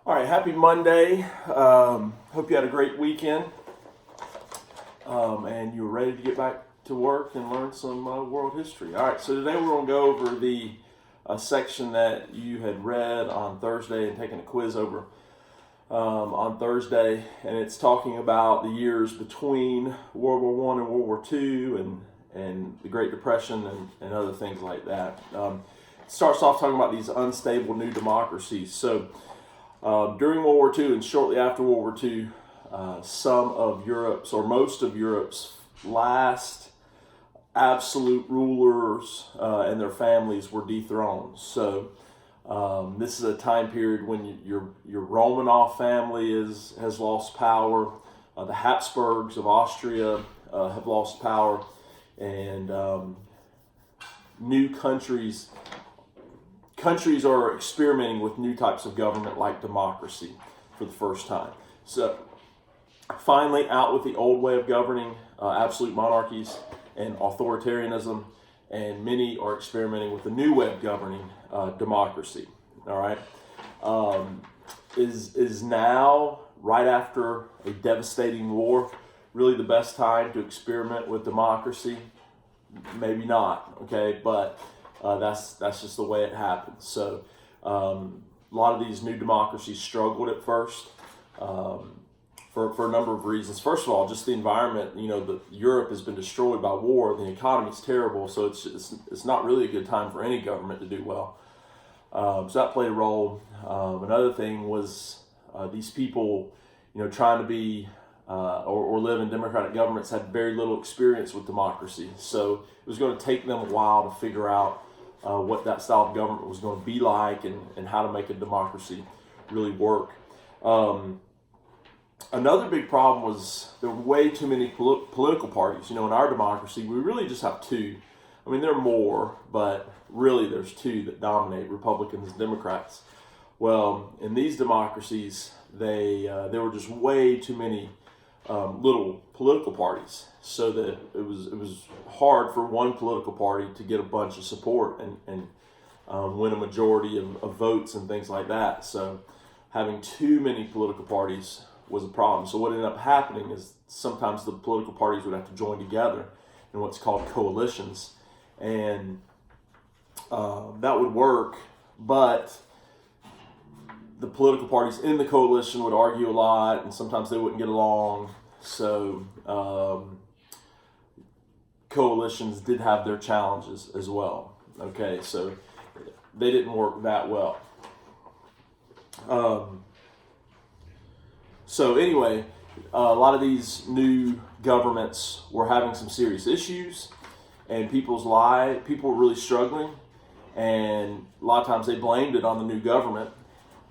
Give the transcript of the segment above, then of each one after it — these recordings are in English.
All right, happy Monday. Hope you had a great weekend and you're ready to get back to work and learn some world history. All right, so today we're going to go over the section that you had read on Thursday and taken a quiz over on Thursday, and it's talking about the years between World War One and World War Two and the Great Depression and other things like that. It starts off talking about these unstable new democracies. So during World War II and shortly after World War II, some of Europe's or most of Europe's last absolute rulers and their families were dethroned. So this is a time period when your Romanov family has lost power. The Habsburgs of Austria have lost power, and new countries are experimenting with new types of government like democracy for the first time. So finally, out with the old way of governing, absolute monarchies and authoritarianism, and many are experimenting with the new way of governing, democracy. All right, is now, right after a devastating war, really the best time to experiment with democracy? Maybe not. Okay, but that's just the way it happens. So a lot of these new democracies struggled at first for a number of reasons. First of all, just the environment. Europe has been destroyed by war. The economy is terrible, so it's not really a good time for any government to do well. So that played a role. Another thing was these people, trying to be or live in democratic governments had very little experience with democracy. So it was going to take them a while to figure out what that style of government was going to be like and how to make a democracy really work. Another big problem was there were way too many political parties. In our democracy, we really just have two. I mean, there are more, but really there's two that dominate, Republicans and Democrats. Well, in these democracies, there were just way too many little political parties, so that it was hard for one political party to get a bunch of support and win a majority of votes and things like that. So having too many political parties was a problem. So what ended up happening is sometimes the political parties would have to join together in what's called coalitions, and that would work, but the political parties in the coalition would argue a lot, and sometimes they wouldn't get along. So coalitions did have their challenges as well. Okay, so they didn't work that well. So anyway, a lot of these new governments were having some serious issues, and people were really struggling, and a lot of times they blamed it on the new government,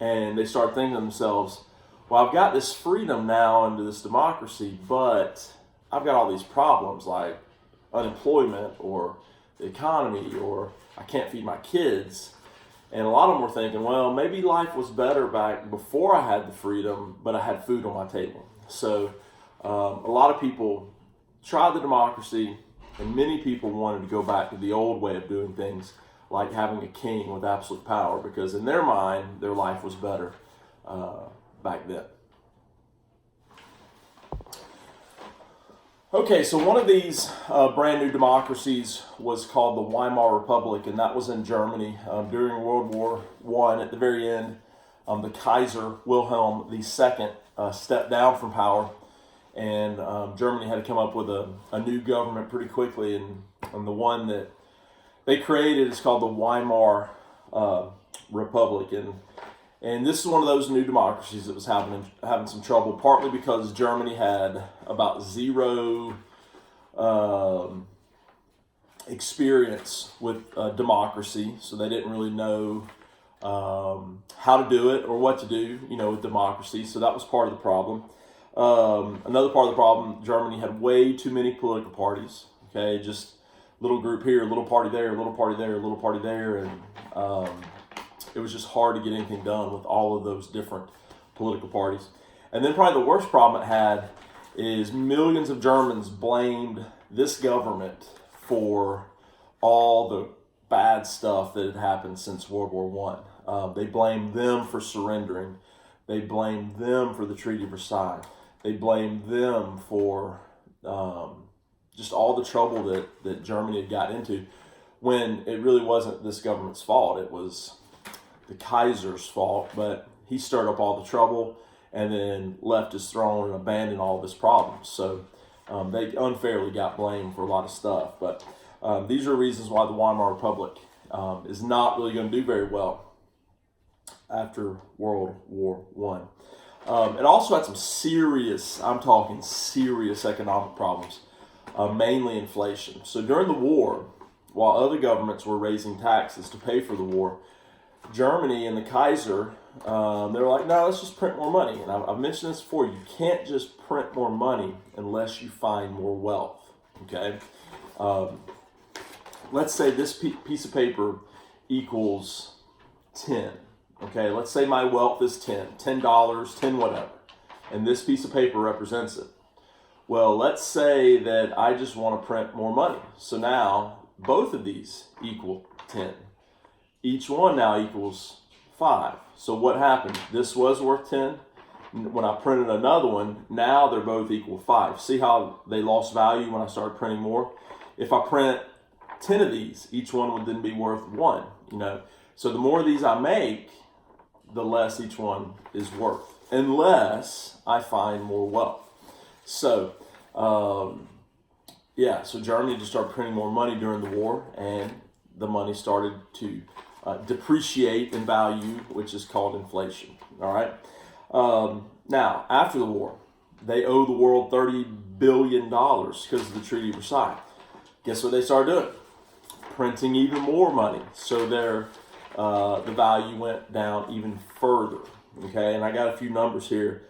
and they started thinking to themselves, well, I've got this freedom now into this democracy, but I've got all these problems like unemployment or the economy, or I can't feed my kids. And a lot of them were thinking, well, maybe life was better back before I had the freedom, but I had food on my table. So a lot of people tried the democracy, and many people wanted to go back to the old way of doing things, like having a king with absolute power, because in their mind, their life was better back then. Okay, so one of these brand new democracies was called the Weimar Republic, and that was in Germany during World War I. At the very end, the Kaiser Wilhelm II stepped down from power, and Germany had to come up with a new government pretty quickly, and the one that they created is called the Weimar Republic, and this is one of those new democracies that was having some trouble, partly because Germany had about zero experience with democracy, so they didn't really know how to do it or what to do, with democracy. So that was part of the problem. Another part of the problem, Germany had way too many political parties. Okay, just little group here, little party there, little party there, little party there, and it was just hard to get anything done with all of those different political parties. And then probably the worst problem it had is millions of Germans blamed this government for all the bad stuff that had happened since World War I. They blamed them for surrendering. They blamed them for the Treaty of Versailles. They blamed them for just all the trouble that Germany had got into, when it really wasn't this government's fault. It was the Kaiser's fault, but he stirred up all the trouble and then left his throne and abandoned all of his problems. So they unfairly got blamed for a lot of stuff. But these are reasons why the Weimar Republic is not really going to do very well after World War One. It also had some serious, I'm talking serious economic problems, mainly inflation. So during the war, while other governments were raising taxes to pay for the war, Germany and the Kaiser, they were like, no, let's just print more money. And I've mentioned this before, you can't just print more money unless you find more wealth, okay? Let's say this piece of paper equals 10, okay? Let's say my wealth is $10, $10 whatever, and this piece of paper represents it. Well, let's say that I just want to print more money. So now both of these equal 10. Each one now equals 5. So what happened? This was worth 10. When I printed another one, now they're both equal 5. See how they lost value when I started printing more? If I print 10 of these, each one would then be worth 1, you know. So the more of these I make, the less each one is worth, unless I find more wealth. So, so Germany just started printing more money during the war, and the money started to depreciate in value, which is called inflation. All right. Now, after the war, they owe the world $30 billion because of the Treaty of Versailles. Guess what they started doing? Printing even more money. So the value went down even further. Okay, and I got a few numbers here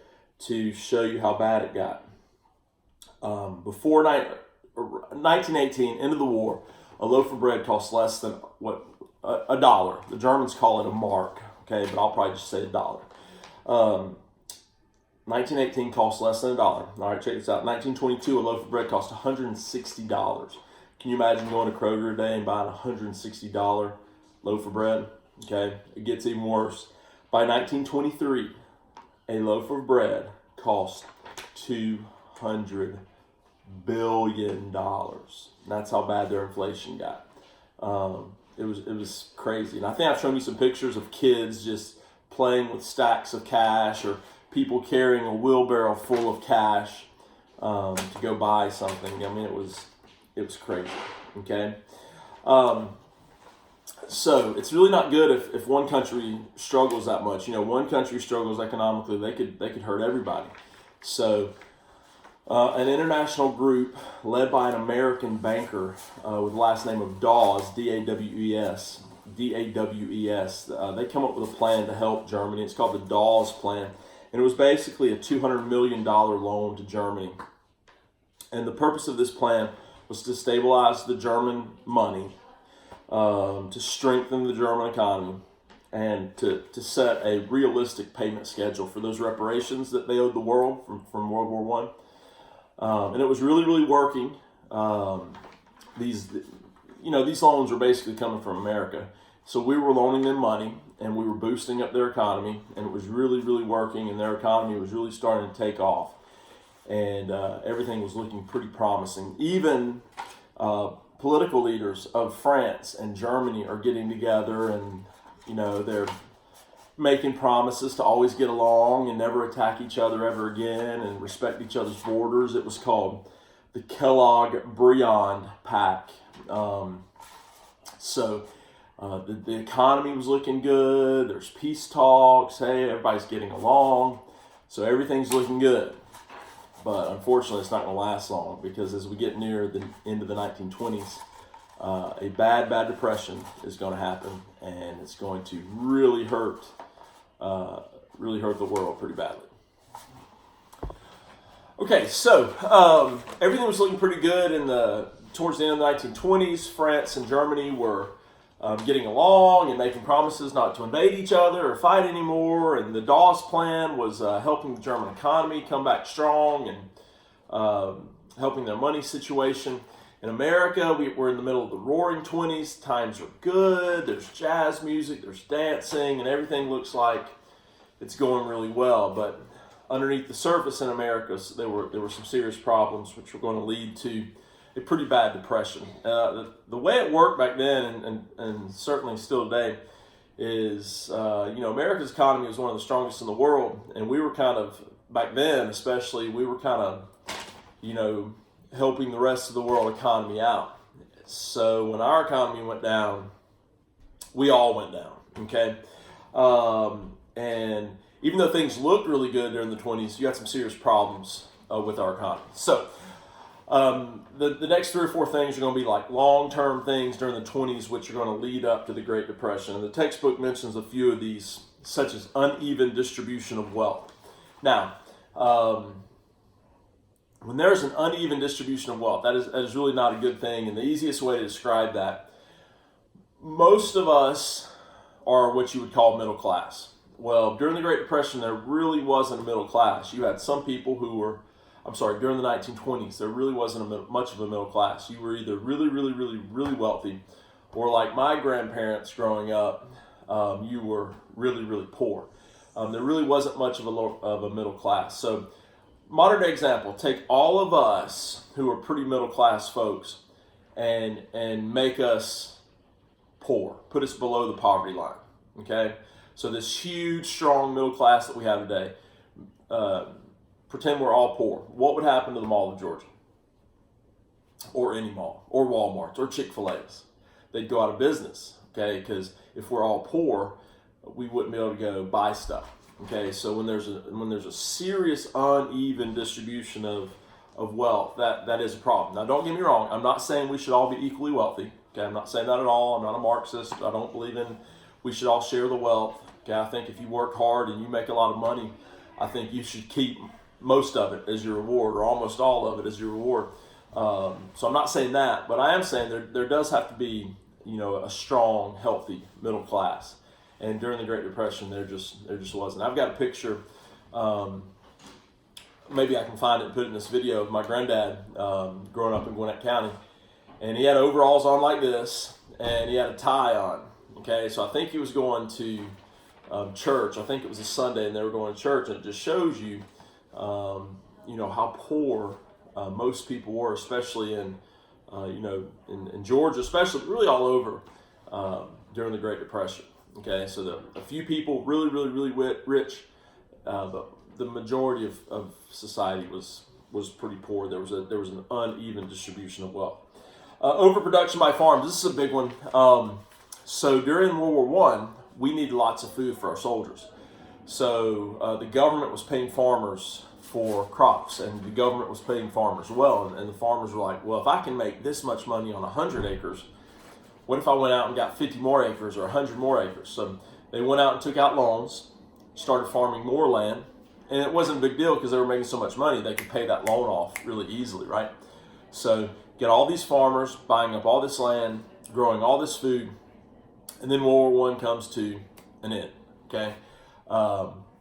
to show you how bad it got. Before 1918, end of the war, a loaf of bread cost less than a dollar. The Germans call it a mark, okay, but I'll probably just say a dollar. 1918 cost less than a dollar. All right, check this out. 1922, a loaf of bread cost $160. Can you imagine going to Kroger today and buying a $160 loaf of bread? Okay, it gets even worse. By 1923, a loaf of bread cost $200 billion. That's how bad their inflation got. It was crazy. And I think I've shown you some pictures of kids just playing with stacks of cash, or people carrying a wheelbarrow full of cash to go buy something. I mean, it was crazy. Okay. So it's really not good if one country struggles that much. You know, one country struggles economically, they could hurt everybody. So an international group led by an American banker with the last name of Dawes, D-A-W-E-S, they come up with a plan to help Germany. It's called the Dawes Plan. And it was basically a $200 million loan to Germany. And the purpose of this plan was to stabilize the German money, to strengthen the German economy, and to set a realistic payment schedule for those reparations that they owed the world from World War I. And it was really, really working. These loans were basically coming from America. So we were loaning them money, and we were boosting up their economy, and it was really, really working, and their economy was really starting to take off. And everything was looking pretty promising. Even political leaders of France and Germany are getting together, and they're making promises to always get along and never attack each other ever again and respect each other's borders. It was called the Kellogg-Briand Pact. The economy was looking good. There's peace talks. Hey, everybody's getting along. So everything's looking good. But unfortunately, it's not going to last long, because as we get near the end of the 1920s, a bad depression is going to happen, and it's going to really hurt the world pretty badly. Okay, so everything was looking pretty good towards the end of the 1920s. France and Germany were getting along and making promises not to invade each other or fight anymore. And the Dawes Plan was helping the German economy come back strong and helping their money situation. In America, we're in the middle of the Roaring '20s. Times are good. There's jazz music, there's dancing, and everything looks like it's going really well. But underneath the surface in America, there were some serious problems which were going to lead to a pretty bad depression. The way it worked back then, and certainly still today, is America's economy was one of the strongest in the world, and we were kind of, back then especially, we were kind of helping the rest of the world economy out. So when our economy went down, we all went down. Okay, and even though things looked really good during the 20s, you had some serious problems with our economy. So the next 3 or 4 things are going to be like long-term things during the 20s, which are going to lead up to the Great Depression. And the textbook mentions a few of these, such as uneven distribution of wealth. Now, when there's an uneven distribution of wealth, that is really not a good thing. And the easiest way to describe that, most of us are what you would call middle class. Well, during the Great Depression, there really wasn't a middle class. You had some people who were, during the 1920s, there really wasn't much of a middle class. You were either really, really, really, really wealthy, or like my grandparents growing up, you were really, really poor. There really wasn't much of a middle class. So, modern day example, take all of us who are pretty middle class folks and make us poor, put us below the poverty line. Okay? So this huge, strong middle class that we have today, pretend we're all poor. What would happen to the Mall of Georgia? Or any mall, or Walmart's, or Chick-fil-A's? They'd go out of business, okay? Because if we're all poor, we wouldn't be able to go buy stuff, okay? So when there's a serious uneven distribution of wealth, that is a problem. Now, don't get me wrong. I'm not saying we should all be equally wealthy, okay? I'm not saying that at all. I'm not a Marxist. I don't believe in we should all share the wealth. Okay, I think if you work hard and you make a lot of money, I think you should keep most of it as your reward, or almost all of it as your reward. So I'm not saying that, but I am saying there does have to be, a strong, healthy middle class. And during the Great Depression, there just wasn't. I've got a picture. Maybe I can find it and put it in this video of my granddad growing up in Gwinnett County, and he had overalls on like this, and he had a tie on. Okay, so I think he was going to church. I think it was a Sunday, and they were going to church, and it just shows you, how poor most people were, especially in Georgia, especially really all over during the Great Depression. Okay, so a few people really, really, really rich, but the majority of society was pretty poor. There was an uneven distribution of wealth. Overproduction by farms. This is a big one. So during World War I, we needed lots of food for our soldiers. So the government was paying farmers for crops, and the government was paying farmers well. And the farmers were like, well, if I can make this much money on 100 acres, what if I went out and got 50 more acres or 100 more acres? So they went out and took out loans, started farming more land, and it wasn't a big deal because they were making so much money, they could pay that loan off really easily, right? So get all these farmers buying up all this land, growing all this food, and then World War I comes to an end, okay?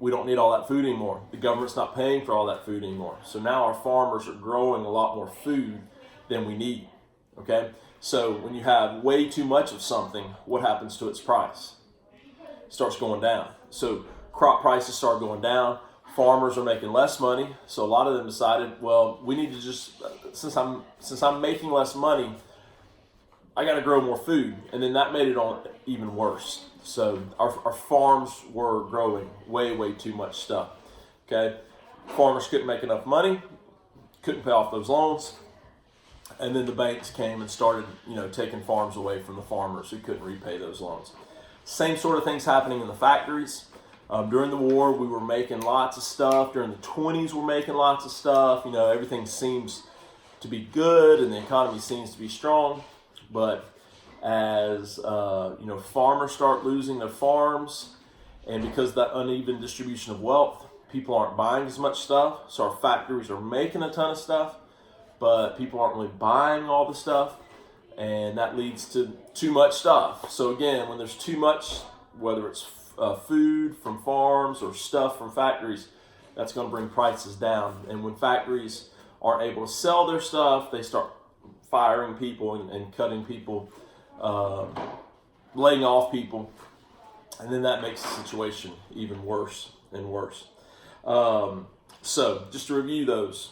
We don't need all that food anymore. The government's not paying for all that food anymore. So now our farmers are growing a lot more food than we need, okay? So when you have way too much of something, what happens to its price? It starts going down. So crop prices start going down. Farmers are making less money. So a lot of them decided, well, we need to just, since I'm making less money, I got to grow more food. And then that made it all even worse. So our farms were growing way, way too much stuff. Okay, farmers couldn't make enough money, couldn't pay off those loans, and then the banks came and started, taking farms away from the farmers who couldn't repay those loans. Same sort of things happening in the factories. During the war, we were making lots of stuff. During the 20s, we're making lots of stuff. Everything seems to be good, and the economy seems to be strong. But as farmers start losing their farms, and because of that uneven distribution of wealth, people aren't buying as much stuff. So our factories are making a ton of stuff, but people aren't really buying all the stuff, and that leads to too much stuff. So again, when there's too much, whether it's food from farms or stuff from factories, that's going to bring prices down. And when factories aren't able to sell their stuff, they start firing people and cutting people, laying off people, and then that makes the situation even worse and worse. So just to review those,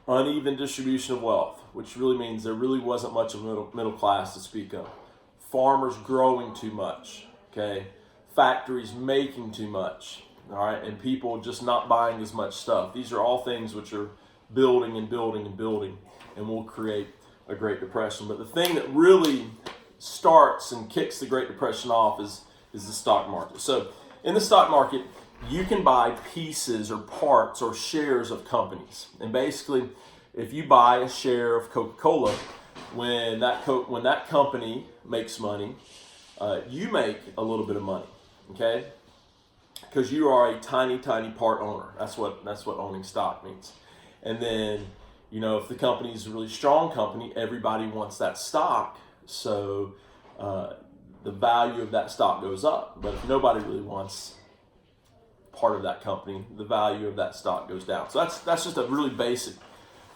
uneven distribution of wealth, which really means there really wasn't much of a middle class to speak of. Farmers growing too much, okay? Factories making too much, all right? And people just not buying as much stuff. These are all things which are building and building and building and will create a Great Depression. But the thing that really starts and kicks the Great Depression off is the stock market. So in the stock market, you can buy pieces or parts or shares of companies. And basically, if you buy a share of Coca-Cola, when that company makes money, you make a little bit of money, okay? Because you are a tiny, tiny part owner. That's what owning stock means. And then, if the company is a really strong company, everybody wants that stock. So the value of that stock goes up. But if nobody really wants part of that company, the value of that stock goes down. So that's just a really basic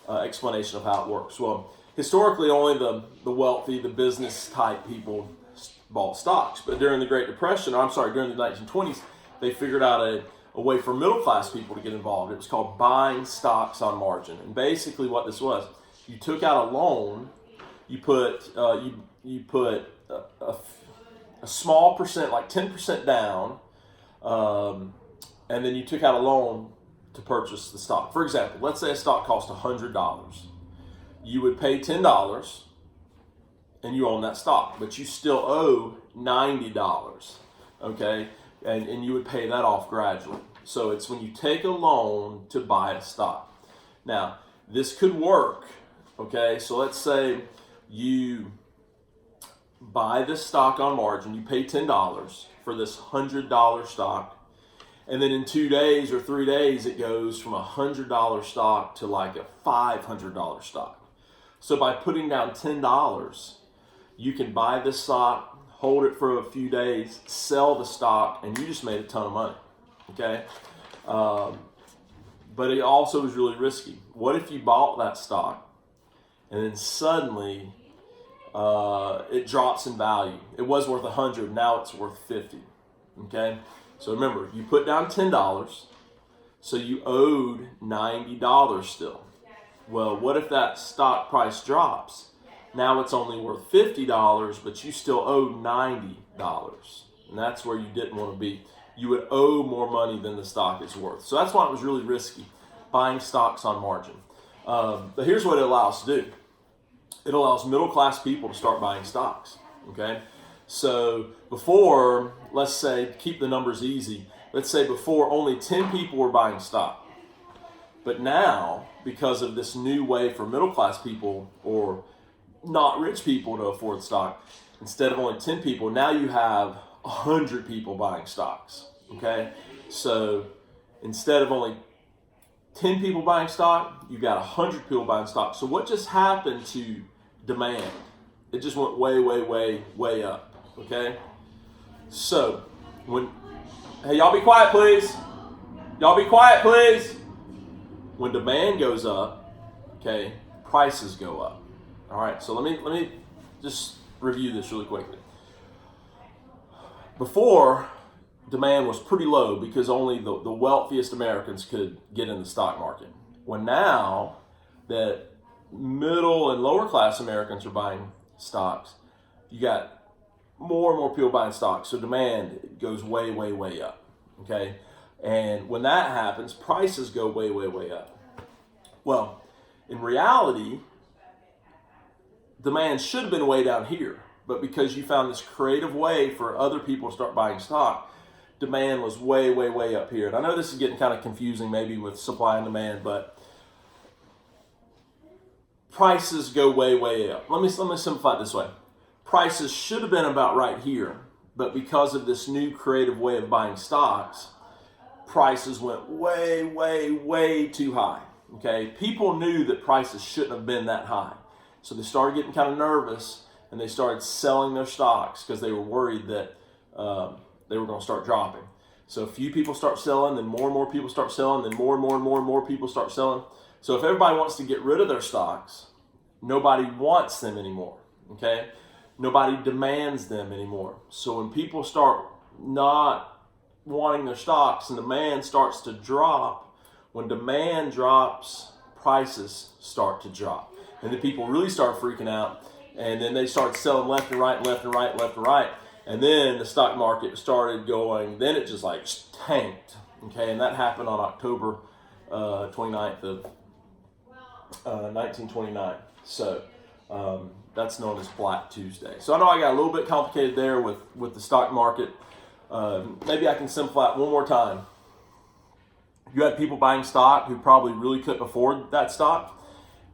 explanation of how it works. Well, historically, only the wealthy, the business type people bought stocks. But during the Great Depression, during the 1920s, they figured out a way for middle class people to get involved. It was called buying stocks on margin. And basically what this was, you took out a loan, you put a small percent, like 10% down, and then you took out a loan to purchase the stock. For example, let's say a stock cost $100. You would pay $10 and you own that stock, but you still owe $90, okay? And you would pay that off gradually. So it's when you take a loan to buy a stock. Now, this could work, okay? So let's say you buy this stock on margin, you pay $10 for this $100 stock, and then in 2 days or 3 days, it goes from a $100 stock to like a $500 stock. So by putting down $10, you can buy this stock, hold it for a few days, sell the stock, and you just made a ton of money, okay? But it also is really risky. What if you bought that stock and then suddenly it drops in value? It was worth 100, now it's worth 50, okay? So remember, you put down $10, so you owed $90 still. Well, what if that stock price drops? Now it's only worth $50, but you still owe $90. And that's where you didn't want to be. You would owe more money than the stock is worth. So that's why it was really risky, buying stocks on margin. But here's what it allows to do. It allows middle-class people to start buying stocks, okay? So before, let's say, keep the numbers easy, let's say before only 10 people were buying stock. But now, because of this new way for middle-class people or not rich people to afford stock, instead of only 10 people, now you have 100 people buying stocks, okay? So instead of only 10 people buying stock, you got 100 people buying stock. So what just happened to demand? It just went way, way, way, way up, okay? So hey, y'all be quiet, please. Y'all be quiet, please. When demand goes up, okay, prices go up. All right, so let me just review this really quickly. Before, demand was pretty low because only the wealthiest Americans could get in the stock market. When now that middle and lower class Americans are buying stocks, you got more and more people buying stocks, so demand goes way, way, way up, okay? And when that happens, prices go way, way, way up. Well, in reality, demand should have been way down here, but because you found this creative way for other people to start buying stock, demand was way, way, way up here. And I know this is getting kind of confusing maybe with supply and demand, but prices go way, way up. Let me simplify it this way. Prices should have been about right here, but because of this new creative way of buying stocks, prices went way, way, way too high, okay? People knew that prices shouldn't have been that high. So they started getting kind of nervous and they started selling their stocks because they were worried that they were going to start dropping. So a few people start selling, then more and more people start selling, then more and more and more and more people start selling. So if everybody wants to get rid of their stocks, nobody wants them anymore, okay? Nobody demands them anymore. So when people start not wanting their stocks, and demand starts to drop. When demand drops, prices start to drop. And then people really start freaking out. And then they start selling left and right, and left and right, and left and right. And then the stock market started going, then it just like tanked. Okay, and that happened on October 29th of 1929. So that's known as Black Tuesday. So I know I got a little bit complicated there with the stock market. Maybe I can simplify it one more time. You had people buying stock who probably really couldn't afford that stock.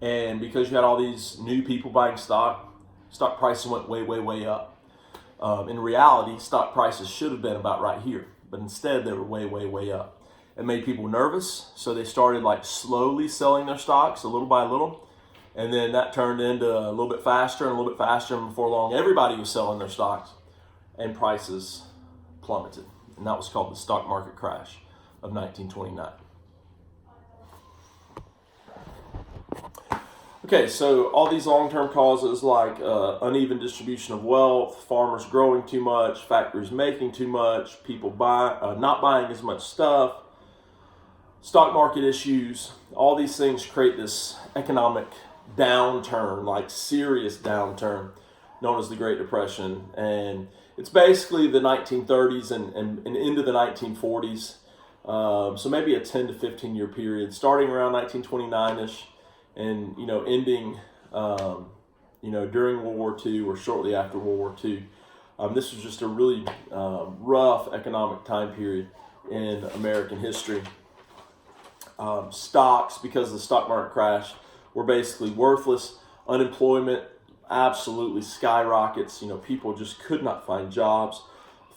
And because you had all these new people buying stock prices went way, way, way up. In reality, stock prices should have been about right here. But instead, they were way, way, way up. It made people nervous. So they started like slowly selling their stocks a little by little. And then that turned into a little bit faster and a little bit faster. And before long, everybody was selling their stocks. And prices plummeted. And that was called the stock market crash of 1929. Okay, so all these long-term causes like uneven distribution of wealth, farmers growing too much, factories making too much, people not buying as much stuff, stock market issues, all these things create this economic downturn, like serious downturn, known as the Great Depression. And it's basically the 1930s and into the 1940s. So maybe a 10 to 15 year period, starting around 1929-ish. And, ending, during World War II or shortly after World War II. This was just a really rough economic time period in American history. Stocks, because of the stock market crash, were basically worthless. Unemployment absolutely skyrockets. People just could not find jobs.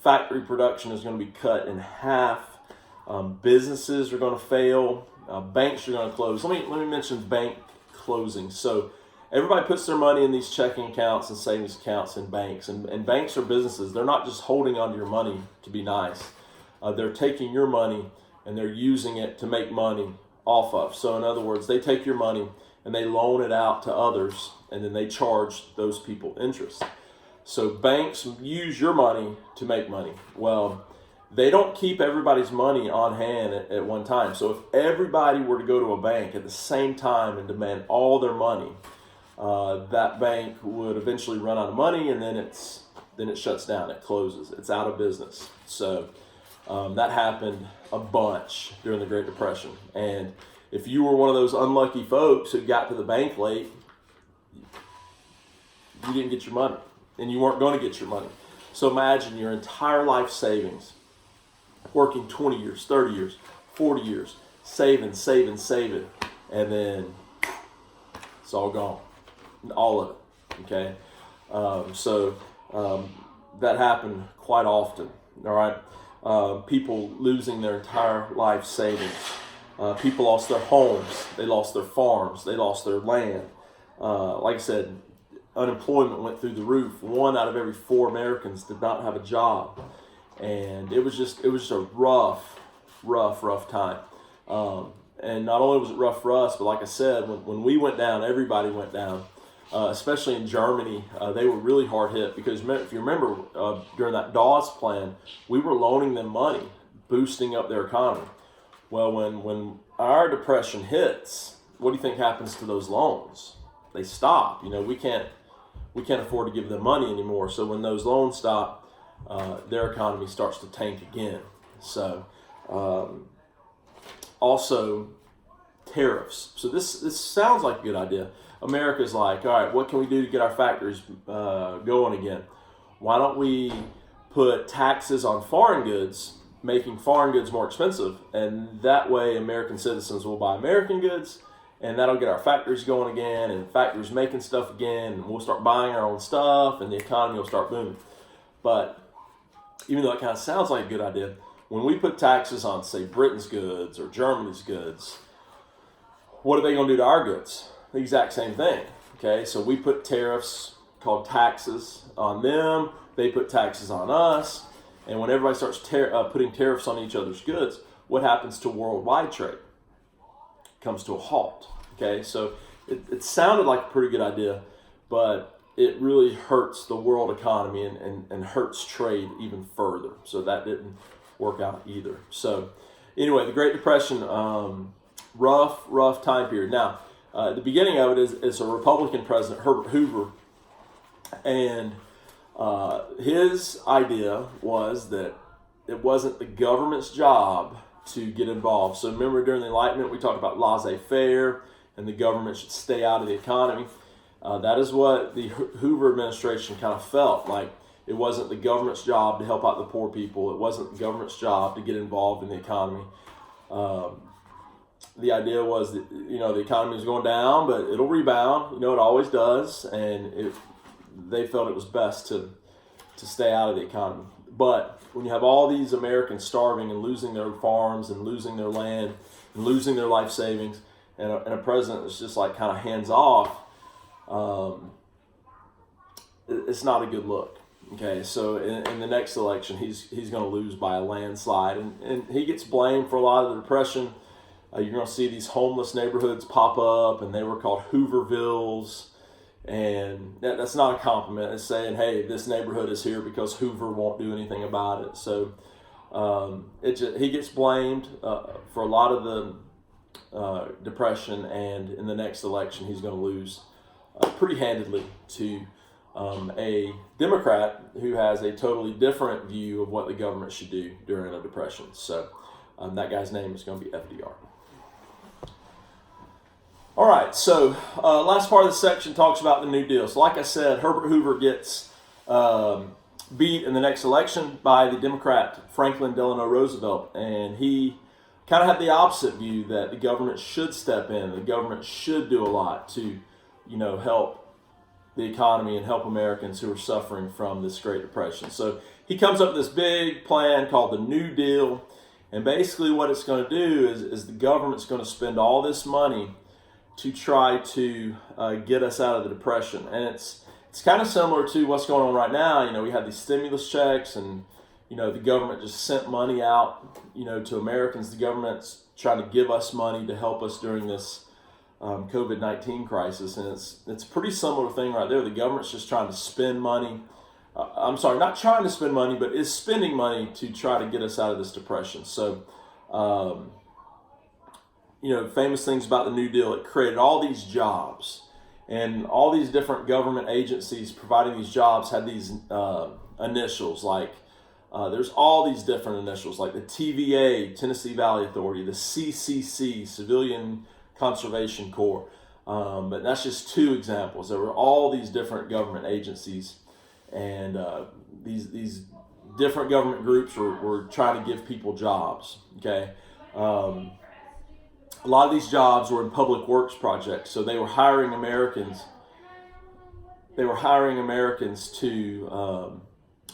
Factory production is going to be cut in half. Businesses are going to fail. Banks are going to close. Let me mention bank closing. So everybody puts their money in these checking accounts and savings accounts in banks. And banks are businesses. They're not just holding onto your money to be nice. They're taking your money and they're using it to make money off of. So in other words, they take your money and they loan it out to others, and then they charge those people interest. So banks use your money to make money. Well, they don't keep everybody's money on hand at one time. So if everybody were to go to a bank at the same time and demand all their money, that bank would eventually run out of money, and then it shuts down. It closes. It's out of business. So that happened a bunch during the Great Depression. And if you were one of those unlucky folks who got to the bank late, you didn't get your money, and you weren't going to get your money. So imagine your entire life savings, working 20 years, 30 years, 40 years, saving, and then it's all gone. All of it, okay? That happened quite often, all right? People losing their entire life savings. People lost their homes. They lost their farms. They lost their land. Like I said, unemployment went through the roof. 1 out of every 4 Americans did not have a job. And it was just a rough time. And not only was it rough for us, but like I said, when we went down, everybody went down. Especially in Germany, they were really hard hit because if you remember, during that Dawes plan, we were loaning them money, boosting up their economy. Well, when our depression hits, what do you think happens to those loans? They stop. We can't afford to give them money anymore. So when those loans stop, their economy starts to tank again. So also tariffs. So this sounds like a good idea. America's like, all right, what can we do to get our factories going again? Why don't we put taxes on foreign goods, making foreign goods more expensive, and that way American citizens will buy American goods, and that'll get our factories going again, and factories making stuff again, and we'll start buying our own stuff, and the economy will start booming. But even though it kind of sounds like a good idea, when we put taxes on, say, Britain's goods or Germany's goods, what are they going to do to our goods? The exact same thing. Okay, so we put tariffs called taxes on them. They put taxes on us. And when everybody starts putting tariffs on each other's goods, what happens to worldwide trade? It comes to a halt. Okay, so it sounded like a pretty good idea, but it really hurts the world economy and hurts trade even further. So that didn't work out either. So anyway, the Great Depression, rough time period. Now, the beginning of it is a Republican president, Herbert Hoover, and his idea was that it wasn't the government's job to get involved. So remember, during the Enlightenment, we talked about laissez-faire, and the government should stay out of the economy. That is what the Hoover administration kind of felt like. It wasn't the government's job to help out the poor people. It wasn't the government's job to get involved in the economy. The idea was that, the economy is going down, but it'll rebound. It always does, and they felt it was best to stay out of the economy. But when you have all these Americans starving and losing their farms and losing their land and losing their life savings, and a president that's just like kind of hands off, it's not a good look. Okay, so in the next election, he's going to lose by a landslide, and he gets blamed for a lot of the depression. You're going to see these homeless neighborhoods pop up, and they were called Hoovervilles. And that's not a compliment. It's saying, hey, this neighborhood is here because Hoover won't do anything about it. So he gets blamed for a lot of the depression, and in the next election, he's going to lose pretty handedly to a Democrat who has a totally different view of what the government should do during a depression. So that guy's name is going to be FDR. All right, so last part of the section talks about the New Deal. So like I said, Herbert Hoover gets beat in the next election by the Democrat Franklin Delano Roosevelt, and he kind of had the opposite view that the government should step in, the government should do a lot to, help the economy and help Americans who are suffering from this Great Depression. So he comes up with this big plan called the New Deal, and basically what it's going to do is the government's going to spend all this money to try to get us out of the depression. And it's kind of similar to what's going on right now. We had these stimulus checks, and the government just sent money out to Americans. The government's trying to give us money to help us during this COVID-19 crisis, and it's a pretty similar thing right there. The government's just trying to spend money. Not trying to spend money, but is spending money to try to get us out of this depression. So famous things about the New Deal, it created all these jobs, and all these different government agencies providing these jobs had these initials, like there's all these different initials, like the TVA, Tennessee Valley Authority, the CCC, Civilian Conservation Corps, but that's just two examples. There were all these different government agencies, and these different government groups were trying to give people jobs, okay? A lot of these jobs were in public works projects, so they were hiring Americans. They were hiring Americans to,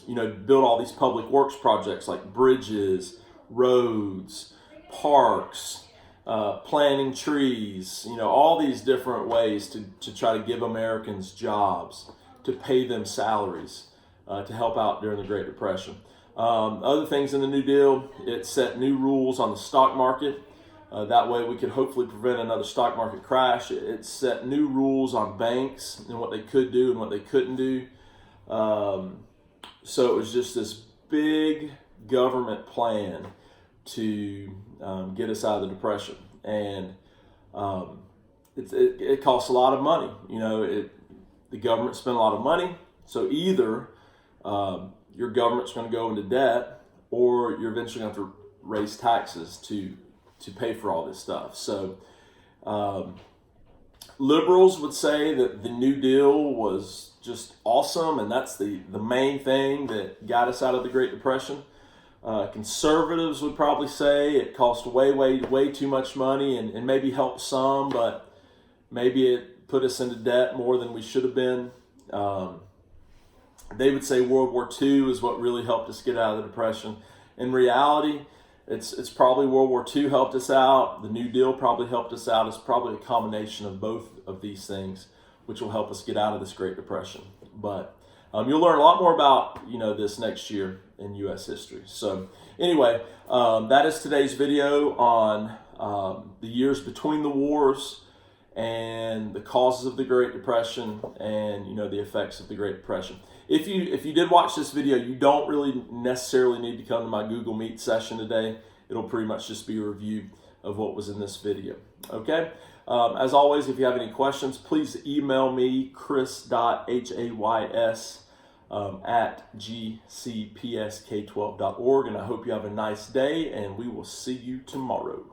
build all these public works projects like bridges, roads, parks, planting trees. All these different ways to try to give Americans jobs, to pay them salaries, to help out during the Great Depression. Other things in the New Deal, it set new rules on the stock market. That way we could hopefully prevent another stock market crash. It set new rules on banks and what they could do and what they couldn't do. So it was just this big government plan to get us out of the depression. And it costs a lot of money. The government spent a lot of money. So either your government's going to go into debt, or you're eventually going to have to raise taxes to pay for all this stuff. So liberals would say that the New Deal was just awesome, and that's the main thing that got us out of the Great Depression. Conservatives would probably say it cost way too much money and maybe helped some, but maybe it put us into debt more than we should have been. They would say World War II is what really helped us get out of the Depression. In reality, it's probably World War II helped us out. The New Deal probably helped us out. It's probably a combination of both of these things, which will help us get out of this Great Depression. But you'll learn a lot more about this next year in U.S. history. So anyway, that is today's video on the years between the wars and the causes of the Great Depression and the effects of the Great Depression. if you did watch this video, you don't really necessarily need to come to my Google Meet session today. It'll pretty much just be a review of what was in this video. Okay. As always, if you have any questions, please email me, chris.hays at gcpsk12.org. And I hope you have a nice day, and we will see you tomorrow.